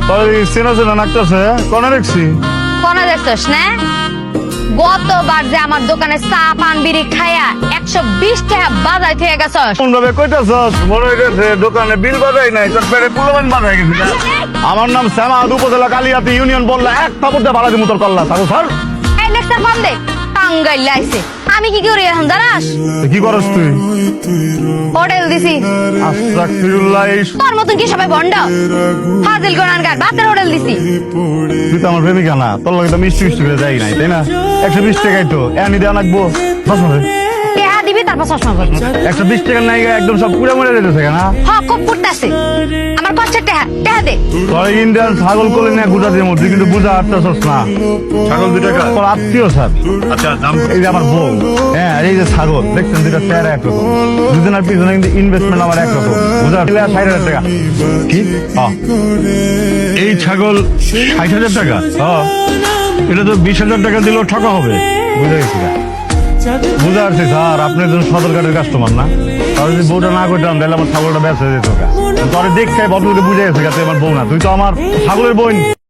তোর চেনা চেনা নাকতেছে কোনে দেখছি? কোনে দেখছস না? গতবার যে আমার দোকানে চা পান বিড়ি খায়া 120 টাকা বাজার থেকে গেছস। কোন ভাবে কইতাছস? মনে হইতেছে দোকানে বিল বাজাই নাই, তোর পেটে পুলমান বাজাই গেছে। আমার নাম শ্যামাদ, উপজেলা কালিয়াতি ইউনিয়ন বললা এক থাপড়তে বাড়া দিমু তোর কল্লা। তারপর স্যার এই লেকচার কম দে, টাঙ্গাইল লাইছে। আমি কি করি এখন জানাস? কি করস তুই? হোটেল দিছি। আস্তাগফিরুল্লাহ। তোর মতন কি সবাই ভন্ড? ফাজিল গনানগার বাতের হোটেল দিছি। তুই তো আমার প্রেমিকা না, তোর লগে তো মিষ্টি মিষ্টি করে যাই নাই, তাই না? 120 টাকাই তো এনি দেওয়া লাগবো। টেহা দিবি তারপর চশমা পরবি। 120 টাকার নাই একদম সব পুড়ে মরে যেতেছে কেন? হ্যাঁ খুব করতেছে আমার কষ্টের টেহা, টেহা দে। তোর ইন্ডিয়ান ছাগল কোলে নিয়ে গুজা দিয়ে মধ্যে কিন্তু বুঝা আসতেছস না। ছাগল 2 টাকা তোর আত্মীয় স্যার। আচ্ছা এই যে আমার বউ, হ্যাঁ এই যে ছাগল দেখছেন, দুটা চেহারা একরকম, দুজনের পিছনে কিন্তু ইনভেস্টমেন্ট আমার একরকম। বুঝা 60,000 টাকা। কি? এই ছাগল 60,000 টাকা? এটা তো 20,000 টাকা দিলেও ঠকা হবে। বুঝে গেছি বুঝা আসছি স্যার, আপনি একজন সদরঘাটের কাস্টমার না? তাহলে যদি বউটা না করতাম তাহলে আমার ছাগলটা ব্যবসা যেত। তোর দেখতে বদলকে বুঝে গেছে তুই আমার বউ না, তুই তো আমার ছাগলের বোন।